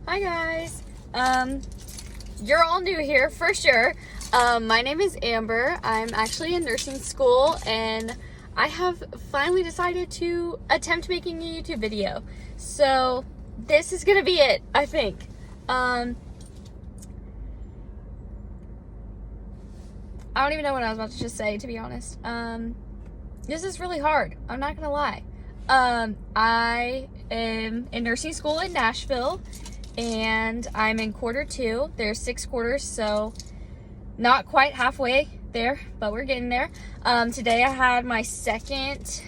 Hi guys. You're all new here for sure. My name is Amber. I'm actually in nursing school and I have finally decided to attempt making a YouTube video. So this is gonna be it, I think. I don't even know what I was about to just say, to be honest. This is really hard. I'm not gonna lie. I am in nursing school in Nashville and I'm in quarter 2. There's 6 quarters, so not quite halfway there, but we're getting there. Today I had my second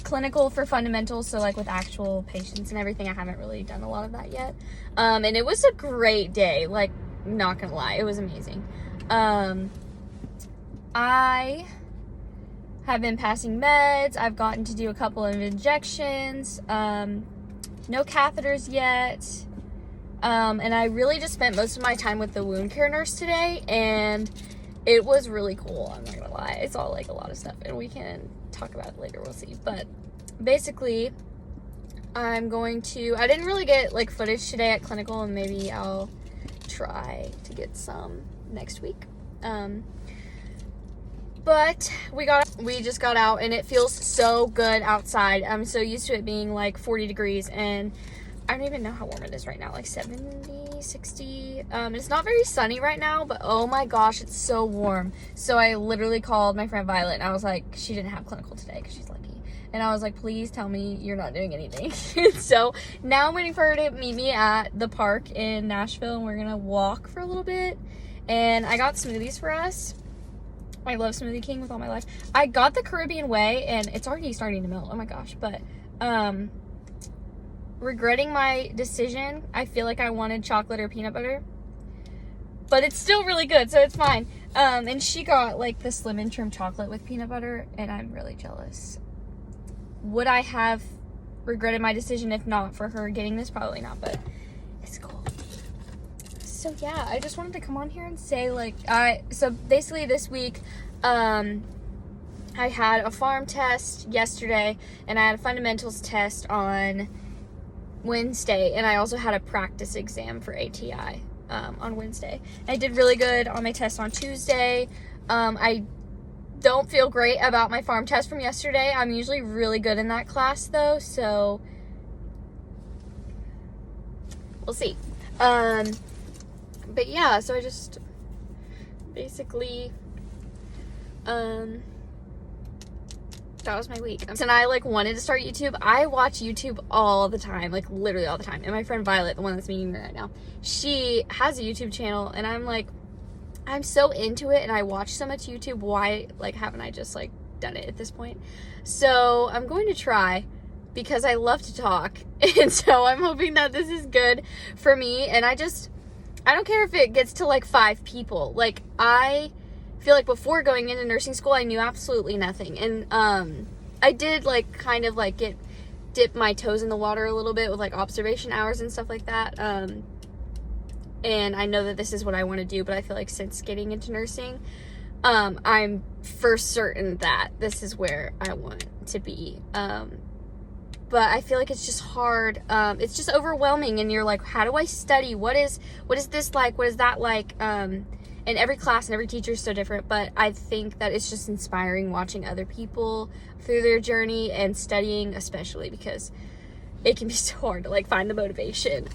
clinical for fundamentals, so like with actual patients and everything. I haven't really done a lot of that yet. And it was a great day, like, not gonna lie, it was amazing. I have been passing meds. I've gotten to do a couple of injections. No catheters yet. And I really just spent most of my time with the wound care nurse today, and it was really cool. I'm not gonna lie. I saw like a lot of stuff, and we can talk about it later. We'll see. But basically, I didn't really get like footage today at clinical, and maybe I'll try to get some next week. But we just got out and it feels so good outside. I'm so used to it being like 40 degrees and I don't even know how warm it is right now, like 70, 60. It's not very sunny right now, but oh my gosh, it's so warm. So I literally called my friend Violet and I was like, she didn't have clinical today because she's lucky. And I was like, please tell me you're not doing anything. So now I'm waiting for her to meet me at the park in Nashville and we're gonna walk for a little bit. And I got smoothies for us. I love Smoothie King with all my life. I got the Caribbean Way and it's already starting to melt. Oh my gosh. But regretting my decision. I feel like I wanted chocolate or peanut butter, but it's still really good, so it's fine. And she got like the Slim and Trim chocolate with peanut butter and I'm really jealous. Would I have regretted my decision if not for her getting this? Probably not, but it's cool. So yeah, I just wanted to come on here and say so basically this week, I had a Pharm test yesterday and I had a fundamentals test on Wednesday, and I also had a practice exam for ATI on Wednesday. I did really good on my test on Tuesday. I don't feel great about my Pharm test from yesterday. I'm usually really good in that class though, so we'll see. But yeah, so I just basically, that was my week. And I like wanted to start YouTube. I watch YouTube all the time, like literally all the time. And my friend Violet, the one that's meeting me right now, she has a YouTube channel and I'm like, I'm so into it and I watch so much YouTube. Why like haven't I just like done it at this point? So I'm going to try because I love to talk. And so I'm hoping that this is good for me. And I don't care if it gets to like 5 people. Like I feel like before going into nursing school, I knew absolutely nothing. And I did like kind of like dip my toes in the water a little bit with like observation hours and stuff like that. And I know that this is what I want to do, but I feel like since getting into nursing, I'm for certain that this is where I want to be. But I feel like it's just hard. It's just overwhelming and you're like, how do I study? What is this like? What is that like? And every class and every teacher is so different, but I think that it's just inspiring watching other people through their journey and studying, especially because it can be so hard to like find the motivation.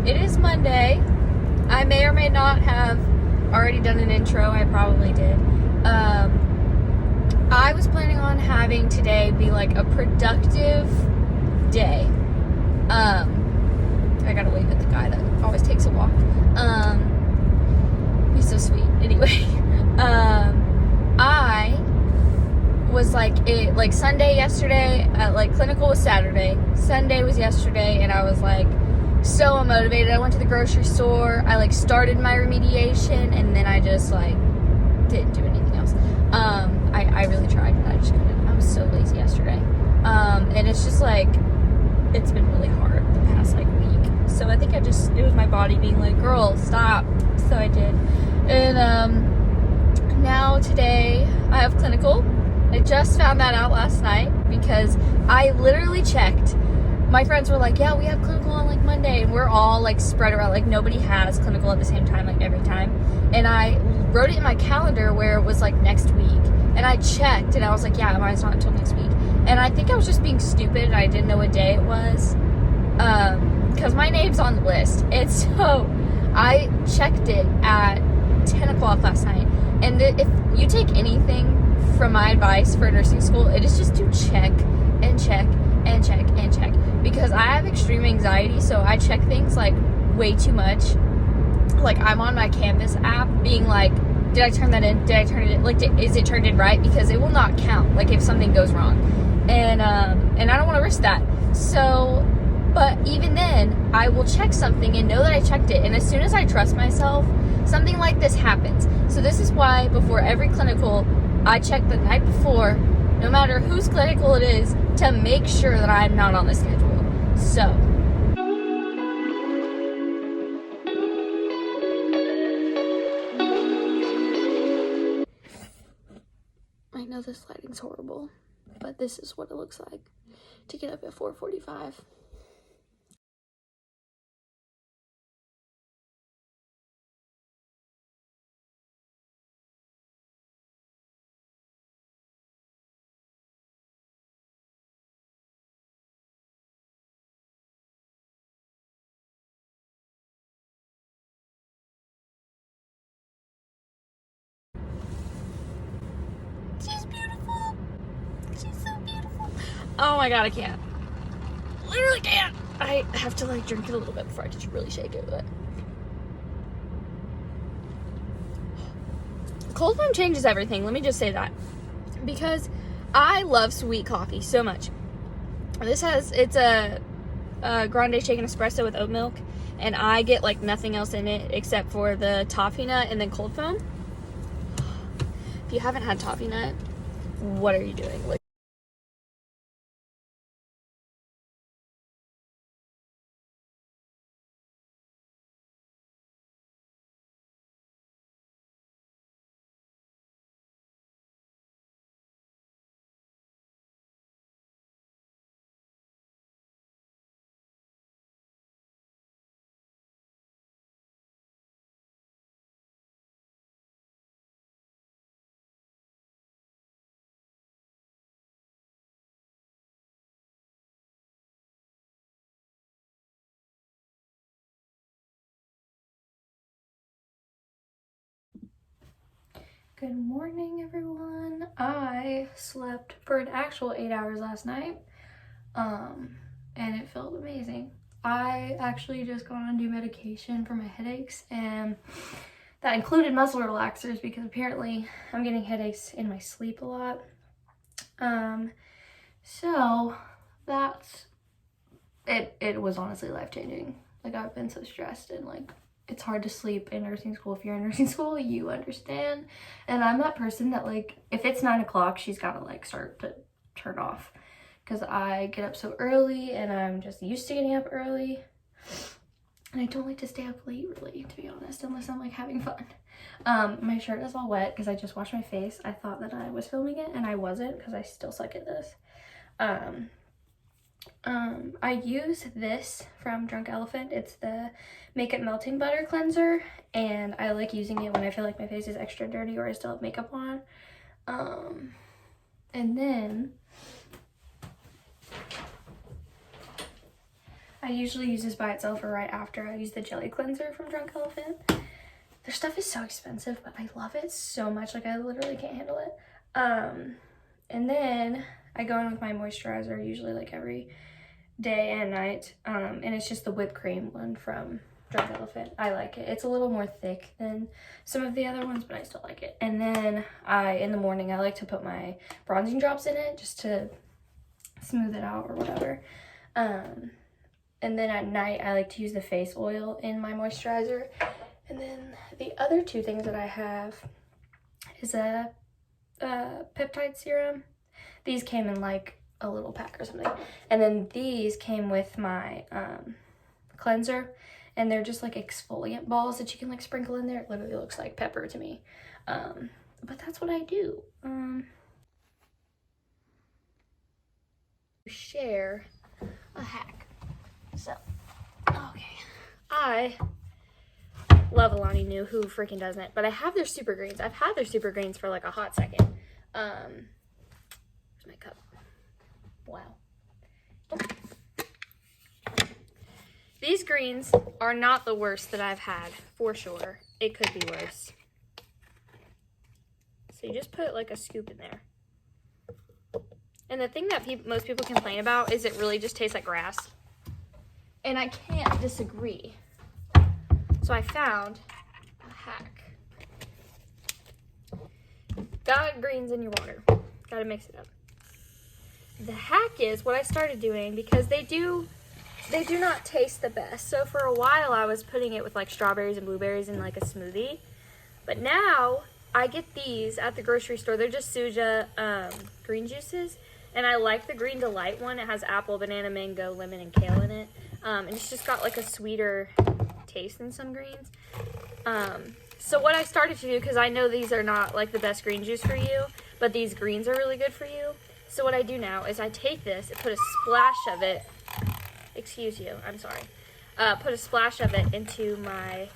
it is Monday. I may or may not have already done an intro. I probably did. I was planning on having today be like a productive day. I gotta wave at the guy that always takes a walk. He's so sweet. Anyway, I was like Sunday yesterday, clinical was Saturday. Sunday was yesterday, and I was like so unmotivated. I went to the grocery store. I started my remediation, and then I just didn't do anything else. I really tried, but I just couldn't. I was so lazy yesterday. And it's just it's been really hard the past week. So I think it was my body being like, girl, stop. So I did. And now today I have clinical. I just found that out last night because I literally checked. My friends were like, yeah, we have clinical on Monday, and we're all spread around. Nobody has clinical at the same time every time. And I wrote it in my calendar where it was next week. And I checked, and I was like, yeah, mine's not until next week. And I think I was just being stupid, and I didn't know what day it was. Because my name's on the list. And so I checked it at 10 o'clock last night. And if you take anything from my advice for nursing school, it is just to check and check and check and check. Because I have extreme anxiety, so I check things way too much. I'm on my Canvas app being did I turn that in? Did I turn it in? Is it turned in right? Because it will not count, if something goes wrong. And I don't want to risk that. So, but even then, I will check something and know that I checked it. And as soon as I trust myself, something like this happens. So this is why before every clinical, I check the night before, no matter whose clinical it is, to make sure that I'm not on the schedule. So, I know this lighting's horrible, but this is what it looks like to get up at 4:45. She's beautiful. She's so beautiful. Oh my god, I can't. Literally can't. I have to drink it a little bit before I just really shake it. But cold foam changes everything. Let me just say that, because I love sweet coffee so much. It's a grande shaken espresso with oat milk, and I get nothing else in it except for the toffee nut and then cold foam. If you haven't had toffee nut, what are you doing? Good morning, everyone. I slept for an actual 8 hours last night, and it felt amazing. I actually just got on new medication for my headaches, and that included muscle relaxers because apparently I'm getting headaches in my sleep a lot. So that's it. It was honestly life-changing. I've been so stressed, and it's hard to sleep in nursing school. If you're in nursing school, you understand. And I'm that person that if it's 9 o'clock, she's gotta start to turn off, because I get up so early and I'm just used to getting up early, and I don't like to stay up late really, to be honest, unless I'm having fun. My shirt is all wet because I just washed my face. I thought that I was filming it, and I wasn't, because I still suck at this. I use this from Drunk Elephant. It's the Makeup Melting Butter Cleanser, and I like using it when I feel like my face is extra dirty or I still have makeup on. And then I usually use this by itself or right after I use the jelly cleanser from Drunk Elephant. Their stuff is so expensive, but I love it so much. Like, I literally can't handle it. And then I go in with my moisturizer usually like every day and night. And it's just the whipped cream one from Drunk Elephant. I like it. It's a little more thick than some of the other ones, but I still like it. And then in the morning, I like to put my bronzing drops in it just to smooth it out or whatever. And then at night, I like to use the face oil in my moisturizer. And then the other two things that I have is a peptide serum. These came in like a little pack or something. And then these came with my cleanser. And they're just like exfoliant balls that you can like sprinkle in there. It literally looks like pepper to me. But that's what I do. Share a hack. So, okay. I love Alani Nu, who freaking doesn't? But I have their super greens. I've had their super greens for like a hot second. Where's my cup? Wow. These greens are not the worst that I've had, for sure. It could be worse. So you just put like a scoop in there. And the thing that most people complain about is it really just tastes like grass. And I can't disagree. So I found a hack. Got greens in your water. Gotta mix it up. The hack is what I started doing because they do not taste the best. So for a while I was putting it with like strawberries and blueberries in like a smoothie. But now I get these at the grocery store. They're just Suja green juices. And I like the Green Delight one. It has apple, banana, mango, lemon, and kale in it. And it's just got like a sweeter taste than some greens. So what I started to do, because I know these are not like the best green juice for you, but these greens are really good for you. So what I do now is I take this and put a splash of it, excuse you, I'm sorry, put a splash of it into my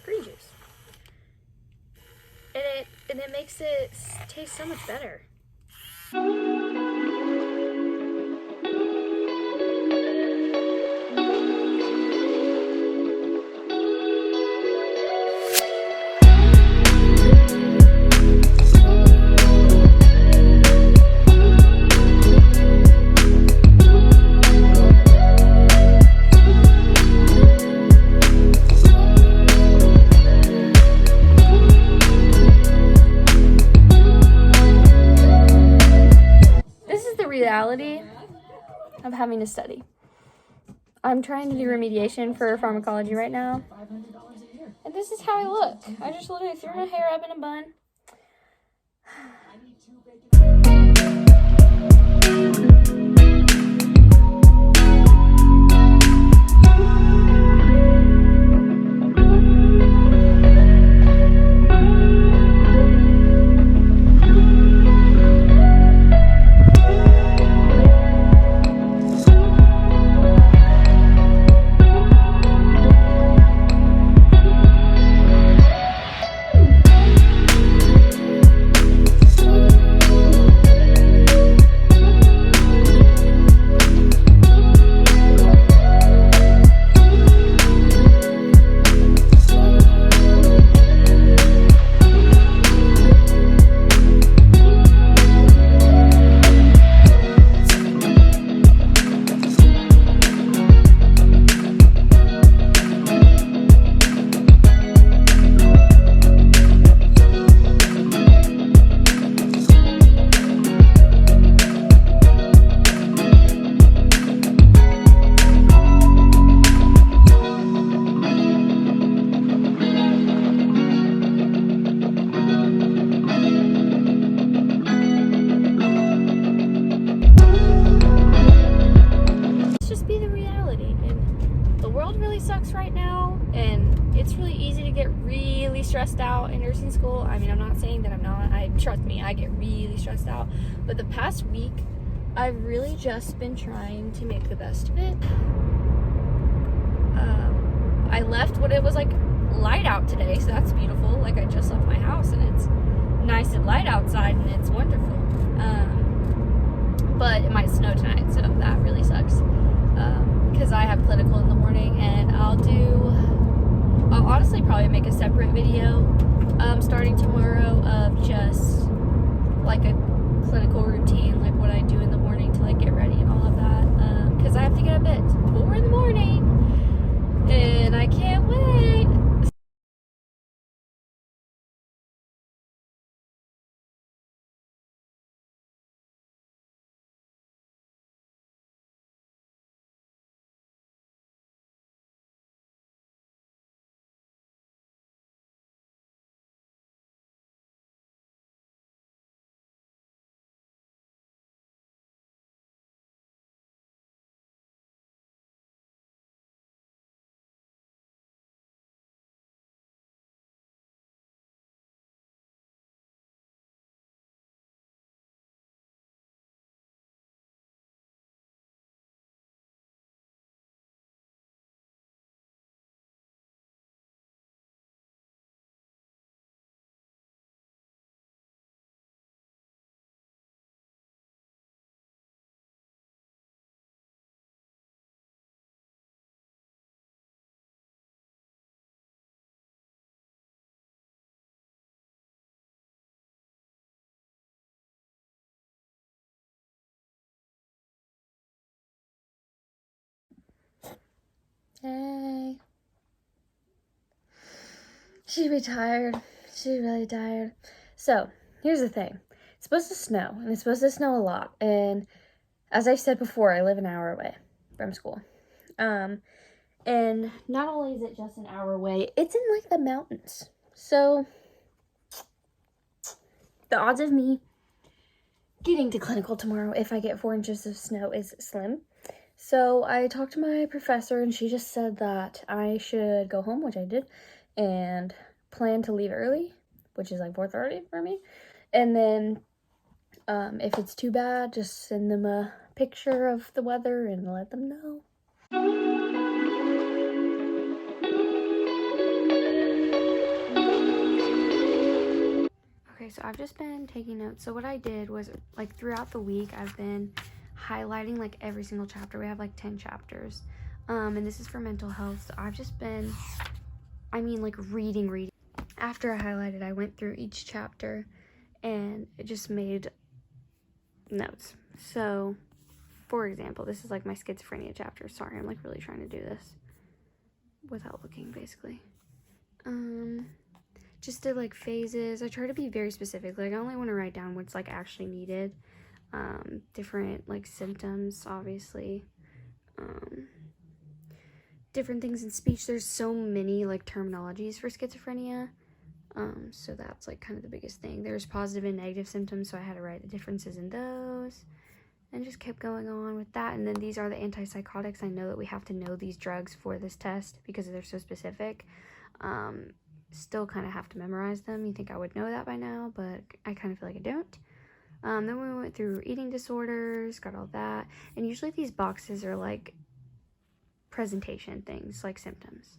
green juice. And it makes it taste so much better. Reality of having to study. I'm trying to do remediation for pharmacology right now, and this is how I look. I just literally threw my hair up in a bun. Stressed out in nursing school. I mean, I'm not saying that I'm not. Trust me, I get really stressed out. But the past week, I've really just been trying to make the best of it. I left when it was like light out today, so that's beautiful. Like, I just left my house and it's nice and light outside and it's wonderful. But it might snow tonight, so that really sucks. because I have clinical in the morning, and I'll honestly probably make a separate video starting tomorrow of just like a clinical routine, like what I do in the morning to like get ready and all of that, because I have to get up at 4 in the morning and I can't wait. Hey. She'd be tired. She's really tired. So, here's the thing. It's supposed to snow, and it's supposed to snow a lot. And as I've said before, I live an hour away from school. And not only is it just an hour away, it's in like the mountains. So, the odds of me getting to clinical tomorrow if I get 4 inches of snow is slim. So I talked to my professor, and she just said that I should go home, which I did, and plan to leave early, which is like 4:30 for me. And then if it's too bad, just send them a picture of the weather and let them know. Okay, so I've just been taking notes. So what I did was, like, throughout the week, I've been highlighting like every single chapter. We have like 10 chapters, and this is for mental health. So I've just been, like reading. After I highlighted, I went through each chapter and it just made notes. So for example, this is like my schizophrenia chapter. Sorry, I'm like really trying to do this without looking, basically. Just did like phases. I try to be very specific. Like I only want to write down what's like actually needed. Different like symptoms, obviously. Different things in speech. There's so many like terminologies for schizophrenia. So that's like kind of the biggest thing. There's positive and negative symptoms, so I had to write the differences in those, and just kept going on with that. And then these are the antipsychotics. I know that we have to know these drugs for this test because they're so specific. Still kind of have to memorize them. You think I would know that by now, but I kind of feel like I don't. Then we went through eating disorders, got all that. And usually these boxes are like presentation things, like symptoms.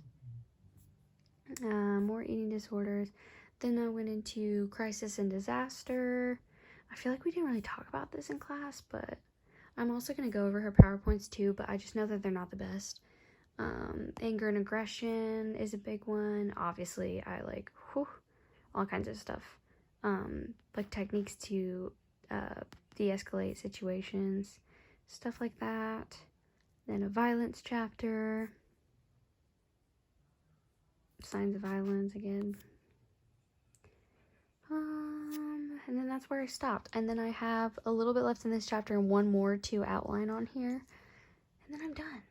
More eating disorders. Then I went into crisis and disaster. I feel like we didn't really talk about this in class, but I'm also going to go over her PowerPoints too, but I just know that they're not the best. Anger and aggression is a big one. Obviously, I like all kinds of stuff. Like techniques to de-escalate situations, stuff like that. Then a violence chapter. Signs of violence again. And then that's where I stopped. And then I have a little bit left in this chapter and one more to outline on here. And then I'm done.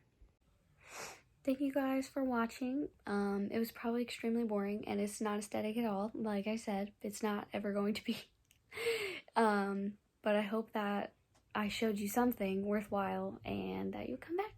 Thank you guys for watching. It was probably extremely boring, and it's not aesthetic at all. Like I said, it's not ever going to be. But I hope that I showed you something worthwhile and that you'll come back.